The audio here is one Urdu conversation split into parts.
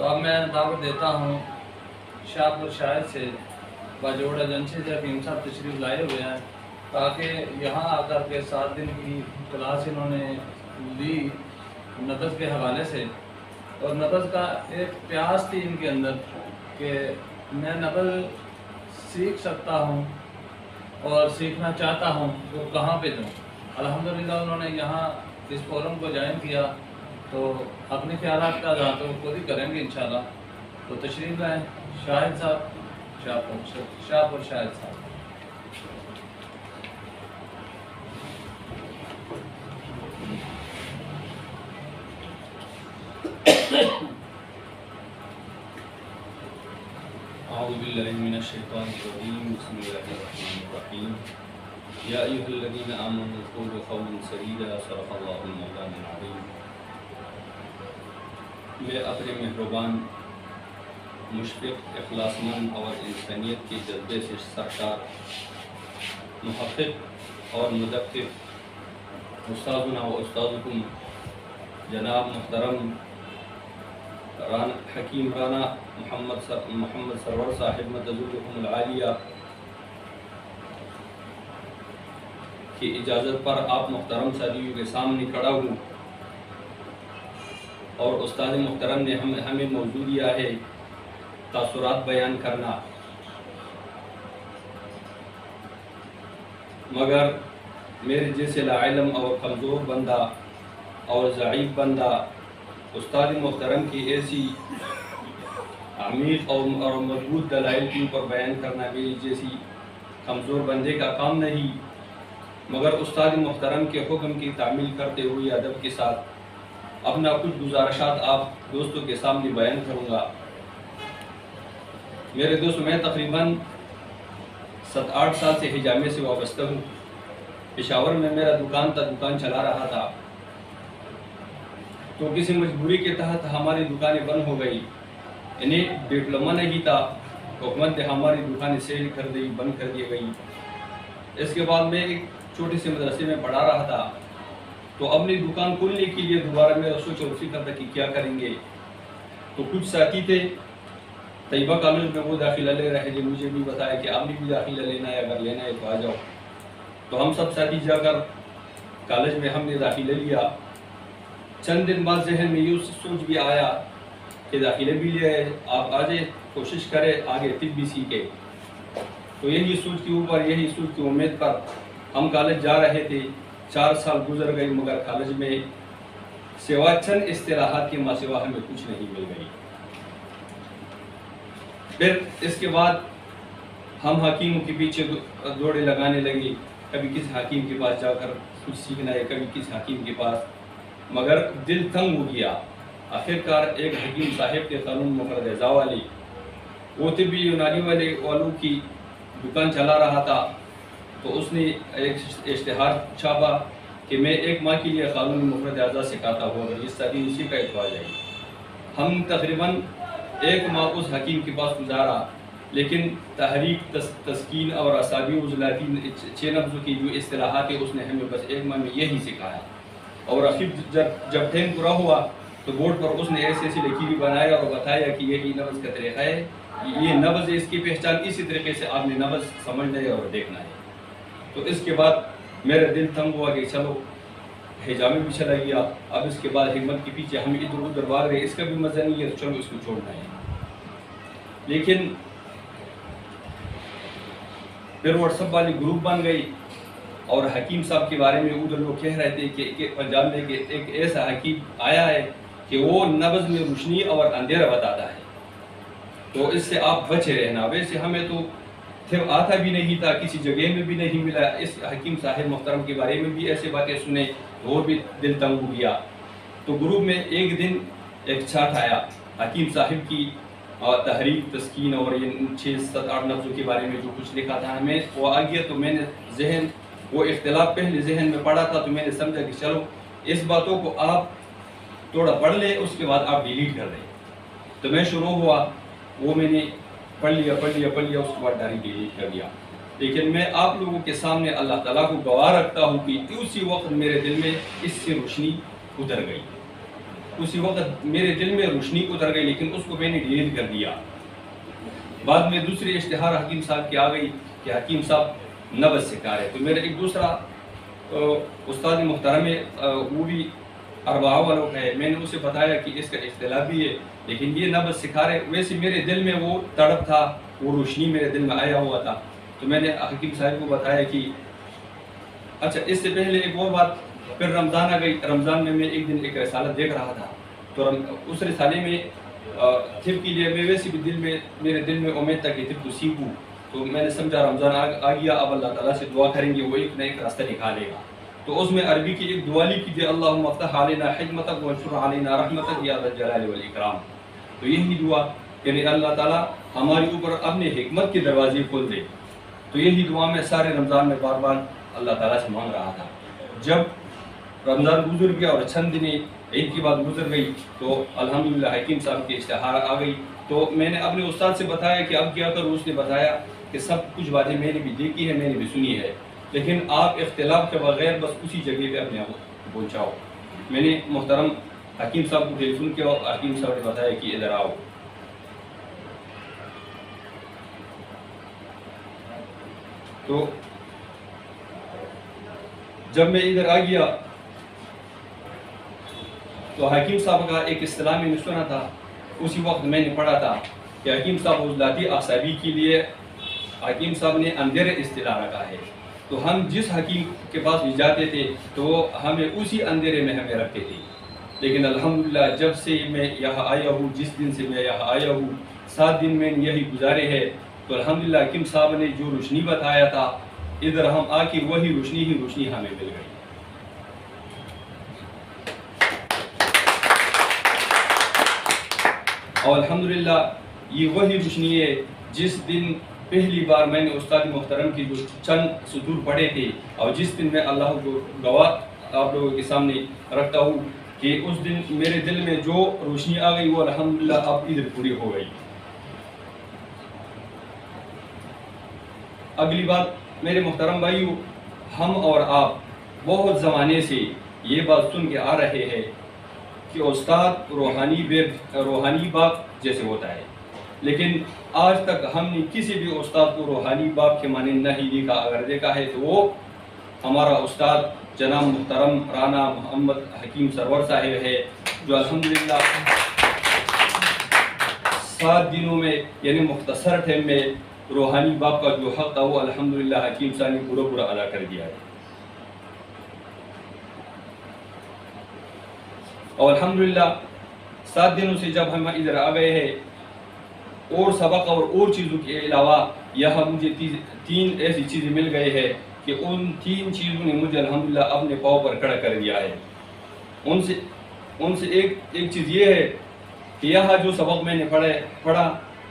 تو اب میں دعوت دیتا ہوں شاہپور شاہد سے باجوڑا جنشید حکیم صاحب تشریف لائے ہوئے ہیں تاکہ یہاں آ کر کے 7 دن کی کلاس انہوں نے لی نبض کے حوالے سے، اور نبض کا ایک پیاس تھی ان کے اندر کہ میں نبض سیکھ سکتا ہوں اور سیکھنا چاہتا ہوں، تو کہاں پہ دوں۔ الحمدللہ انہوں نے یہاں اس فورم کو جوائن کیا تو اپنے خیالات کا اظہار تو خود ہی کریں گے انشاءاللہ۔ تو تشریف لائیں شاہد صاحب، شاہپور شاہد صاحب۔ اعوذ باللہ من الشیطان الرجیم، بسم اللہ الرحمن الرحیم۔ یا ایھا الذین آمنوا قولوا قولا سدیدا، صدق اللہ المولانا العظیم۔ میں اپنے مہربان، مشفق، اخلاص مند اور انسانیت کے جذبے سے سرشار محقق اور مدقق استاذنا و استاذکم جناب محترم حکیم رانا محمد سرور صاحب مدذلہم العالیہ کی اجازت پر آپ محترم ساتھیوں کے سامنے کھڑا ہوں، اور استاد محترم نے ہمیں موضوع دیا ہے تاثرات بیان کرنا، مگر میرے جیسے لا علم اور کمزور بندہ اور ضعیف بندہ استاد محترم کی ایسی عمیق اور مضبوط دلائل کے اوپر بیان کرنا میری جیسی کمزور بندے کا کام نہیں، مگر استاد محترم کے حکم کی تعمیل کرتے ہوئے ادب کے ساتھ اپنا کچھ گزارشات آپ دوستوں کے سامنے بیان کروں گا۔ میرے دوست، میں تقریباً 7-8 سال سے حجامے سے وابستہ ہوں۔ پشاور میں میرا دکان چلا رہا تھا، تو کسی مجبوری کے تحت ہماری دکانیں بند ہو گئی۔ انہیں ڈپلومہ نہیں تھا، حکومت نے ہماری دکانیں سیل کر دی، بند کر دی گئی۔ اس کے بعد میں ایک چھوٹے سے مدرسے میں پڑھا رہا تھا، تو اپنی دکان کھولنے کے لیے دوبارہ میرا سوچ اور فکر تھا کہ کیا کریں گے۔ تو کچھ ساتھی تھے طیبہ کالج میں، وہ داخلہ لے رہے تھے، مجھے بھی بتایا کہ آپ نے بھی داخلہ لینا ہے، اگر لینا ہے تو آ جاؤ۔ تو ہم سب ساتھی جا کر کالج میں ہم نے داخلہ لیا۔ چند دن بعد ذہن میں یہ سوچ بھی آیا کہ داخلے بھی لے آئے، آپ آ جائے، کوشش کرے آگے طب بھی سیکھے۔ تو یہی سوچ کے اوپر، یہی سوچ کی امید پر ہم کالج جا رہے تھے۔ 4 سال گزر گئی، مگر کالج میں سوا چند اصطلاحات کے ماں سوا ہمیں کچھ نہیں مل گئی۔ پھر اس کے بعد ہم حکیموں کے پیچھے دوڑے لگانے لگے، کبھی کس حکیم کے پاس جا کر کچھ سیکھنا ہے، کبھی کس حکیم کے پاس، مگر دل تنگ ہو گیا۔ آخرکار ایک حکیم صاحب کے قانون مفرد اعضاء والے، وہ طبی یونانی والوں کی دکان چلا رہا تھا، تو اس نے ایک اشتہار چھاپا کہ میں 1 ماہ کے لیے قانون مفرد اعضاء سکھاتا ہوں، اگر اس ساتھی اسی کا اتوا جائے۔ ہم تقریباً 1 ماہ اس حکیم کے پاس گزارا، لیکن تحریک، تسکین اور اعصابی عضلاتی 6 نبضوں کی جو اصطلاحات ہیں اس نے ہمیں بس 1 ماہ میں یہی سکھایا۔ اور آخر جب ٹائم پورا ہوا تو بورڈ پر اس نے ایسی لکیریں بنایا اور بتایا کہ یہی نبض کا طریقہ ہے، یہ نبض ہے، اس کی پہچان اسی طریقے سے آپ نے نبض سمجھنا ہے اور دیکھنا ہے۔ تو اس کے بعد میرا دل تنگ ہوا کہ چلو حجامے بھی چلا گیا، اب اس کے بعد حکمت کے پیچھے ہم ادھر ادھر بھاگ رہے، اس کا بھی مزہ نہیں ہے، تو چلو اس کو چھوڑنا ہے۔ لیکن پھر واٹس ایپ والی گروپ بن گئی، اور حکیم صاحب کے بارے میں ادھر لوگ کہہ رہے تھے کہ پنجاب میں ایک ایسا حکیم آیا ہے کہ وہ نبض میں روشنی اور اندھیرا بتاتا ہے، تو اس سے آپ بچے رہنا۔ ویسے ہمیں تو پھر آتا بھی نہیں تھا، کسی جگہ میں بھی نہیں ملا۔ اس حکیم صاحب محترم کے بارے میں بھی ایسے باتیں سنے، وہ بھی دل تنگ ہو گیا۔ تو گروپ میں ایک دن ایک چارٹ آیا حکیم صاحب کی تحریک، تسکین اور یہ 6-7-8 نبضوں کے بارے میں جو کچھ لکھا تھا، ہمیں وہ آ گیا۔ تو میں نے وہ اختلاف پہلے ذہن میں پڑا تھا، تو میں نے سمجھا کہ چلو اس باتوں کو آپ تھوڑا پڑھ لیں، اس کے بعد آپ ڈیلیٹ کر دیں۔ تو میں شروع ہوا، وہ میں نے پڑھ لیا، اس کے بعد ڈائریکٹ ڈیلیٹ کر دیا۔ لیکن میں آپ لوگوں کے سامنے اللہ تعالیٰ کو گواہ رکھتا ہوں کہ اسی وقت میرے دل میں اس سے روشنی اتر گئی۔ اسی وقت میرے دل میں روشنی اتر گئی، لیکن اس کو میں نے ڈیلیٹ کر دیا۔ بعد میں دوسری اشتہار حکیم صاحب کی آ گئی کہ حکیم صاحب نبض سکھا رہے، تو میرا ایک دوسرا استاد محترم ہے، وہ بھی اربعہ والوں کا ہے، میں نے اسے بتایا کہ اس کا اختلاف بھی ہے لیکن یہ نبض سکھا رہے۔ ویسے میرے دل میں وہ تڑپ تھا، وہ روشنی میرے دل میں آیا ہوا تھا، تو میں نے حکیم صاحب کو بتایا کہ اچھا اس سے پہلے ایک اور بات، پھر رمضان آ گئی، رمضان میں ایک دن ایک رسالہ دیکھ رہا تھا، تو اس رسالے میں طب کے لیے میں ویسے بھی میرے دل میں امید تھا کہ طب کو سیکھوں، تو میں نے سمجھا رمضان آ گیا، اب اللہ تعالیٰ سے دعا کریں گے، وہ ایک نہ ایک راستہ نکالے گا۔ تو اس میں عربی کی ایک دعا لکھی تھی، اللہم افتح علینا حکمتک وانشر علینا رحمتک یا ذا الجلال والاکرام، تو یہی دعا یعنی اللہ تعالیٰ ہمارے اوپر اپنے حکمت کے دروازے کھول دے، تو یہی دعا میں سارے رمضان میں بار بار اللہ تعالیٰ سے مانگ رہا تھا۔ جب رمضان گزر گیا اور چند دن عید کی بات گزر گئی تو الحمدللہ حکیم صاحب کی اشتہار آ گئی، تو میں نے اپنے استاد سے بتایا کہ اب کیا کروں، اس نے بتایا کہ سب کچھ باتیں میں نے بھی دیکھی ہے، میں نے بھی سنی ہے، لیکن آپ اختلاف کے بغیر بس اسی جگہ پہ اپنے آپ کو پہنچاؤ۔ میں نے محترم حکیم صاحب کو ٹیلی فون کیا اور حکیم صاحب نے بتایا کہ ادھر آؤ، تو جب میں ادھر آ گیا تو حکیم صاحب کا ایک اصطلاح میں نے سنا تھا، اسی وقت میں نے پڑھا تھا کہ حکیم صاحب عضلاتی اعصابی کے لیے حکیم صاحب نے اندھیرے اصطلاح رکھا ہے، تو ہم جس حکیم کے پاس بھی جاتے تھے تو وہ ہمیں اسی اندھیرے میں ہمیں رکھتے تھے، لیکن الحمدللہ جب سے میں یہاں آیا ہوں، جس دن سے میں یہاں آیا ہوں 7 دن میں یہی گزارے ہیں، تو الحمدللہ حکیم صاحب نے جو روشنی بتایا تھا ادھر ہم آ کے وہی روشنی ہمیں مل گئی۔ اور الحمدللہ یہ وہی روشنی ہے جس دن پہلی بار میں نے استاد محترم کی جو چند سطور پڑھے تھے، اور جس دن میں اللہ کو گواہ آپ لوگوں کے سامنے رکھتا ہوں کہ اس دن میرے دل میں جو روشنی آ گئی وہ الحمدللہ اب ادھر پوری ہو گئی۔ اگلی بات میرے محترم بھائیو، ہم اور آپ بہت زمانے سے یہ بات سن کے آ رہے ہیں کہ استاد روحانی باپ جیسے ہوتا ہے، لیکن آج تک ہم نے کسی بھی استاد کو روحانی باپ کے معنی نہیں دیکھا، اگر دیکھا ہے تو وہ ہمارا استاد جناب محترم رانا محمد حکیم سرور صاحب ہے، جو الحمدللہ 7 دنوں میں یعنی مختصر ٹائم میں روحانی باپ کا جو حق تھا وہ الحمدللہ حکیم صاحب نے پورا ادا کر دیا ہے۔ اور الحمدللہ 7 دنوں سے جب ہم ادھر آ گئے ہیں، اور سبق اور چیزوں کے علاوہ یہاں مجھے 3 ایسی چیزیں مل گئے ہیں کہ ان 3 چیزوں نے مجھے الحمدللہ اپنے پاؤں پر کھڑا کر دیا ہے۔ ان سے ایک چیز یہ ہے کہ یہاں جو سبق میں نے پڑھا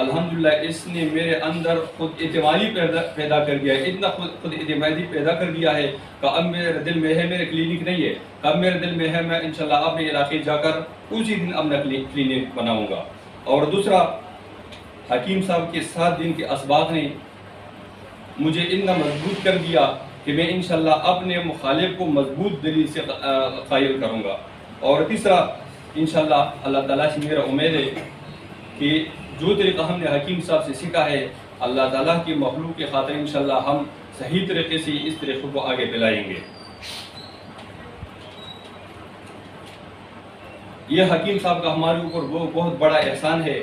الحمدللہ اس نے میرے اندر خود اعتمادی پیدا کر دیا ہے، اتنا خود اعتمادی پیدا کر دیا ہے کہ اب میرے دل میں ہے میرے کلینک نہیں ہے، اب میرے دل میں ہے میں انشاءاللہ اپنے علاقے جا کر اسی دن اپنا کلینک بناؤں گا۔ اور دوسرا، حکیم صاحب کے 7 دن کے اسباق نے مجھے اتنا مضبوط کر دیا کہ میں انشاءاللہ اپنے مخالف کو مضبوط دلیل سے قائل کروں گا۔ اور تیسرا، انشاءاللہ اللہ تعالیٰ سے میرا امید ہے کہ جو طریقہ ہم نے حکیم صاحب سے سیکھا ہے اللہ تعالیٰ کی مخلوق کی خاطر انشاءاللہ ہم صحیح طریقے سے اس طریقے کو آگے پھیلائیں گے۔ یہ حکیم صاحب کا ہمارے اوپر وہ بہت بڑا احسان ہے،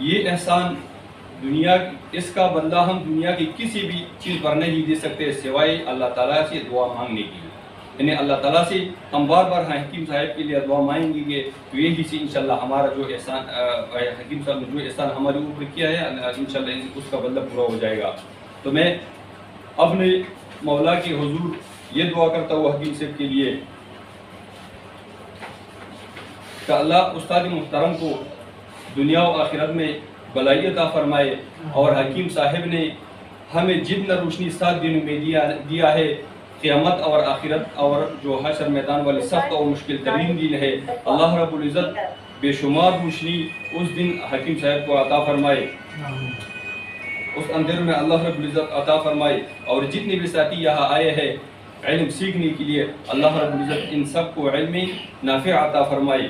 یہ احسان اس کا بدلہ ہم دنیا کی کسی بھی چیز پر نہیں دے سکتے سوائے اللہ تعالیٰ سے دعا مانگنے کی، یعنی اللہ تعالیٰ سے ہم بار بار حکیم صاحب کے لیے دعا مانگیں گے تو یہی سے انشاءاللہ ہمارا جو احسان حکیم صاحب نے جو احسان ہمارے اوپر کیا ہے انشاءاللہ اس کا بدلہ پورا ہو جائے گا۔ تو میں اپنے مولا کے حضور یہ دعا کرتا ہوں حکیم صاحب کے لیے کہ اللہ استاد محترم کو دنیا و آخرت میں بلائی عطا فرمائے، اور حکیم صاحب نے ہمیں جتنا روشنی 7 دنوں میں دیا ہے، قیامت اور آخرت اور جو حشر میدان والی سخت اور مشکل ترین دن ہے، اللہ رب العزت بے شمار روشنی اس دن حکیم صاحب کو عطا فرمائے، اس اندھیروں میں اللہ رب العزت عطا فرمائے۔ اور جتنے بھی ساتھی یہاں آئے ہیں علم سیکھنے کے لیے اللہ رب العزت ان سب کو علم نافع عطا فرمائے۔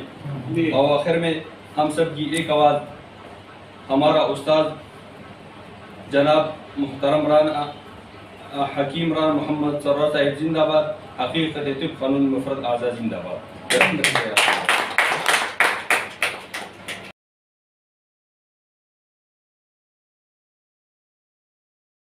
اور آخر میں ہم سب کی ایک آواز ہمارا استاد جناب محترم رانا حکیم رانا محمد سرور صاحب زندہ باد، حقیقت طب قانون مفرد اعضاء زندہ باد۔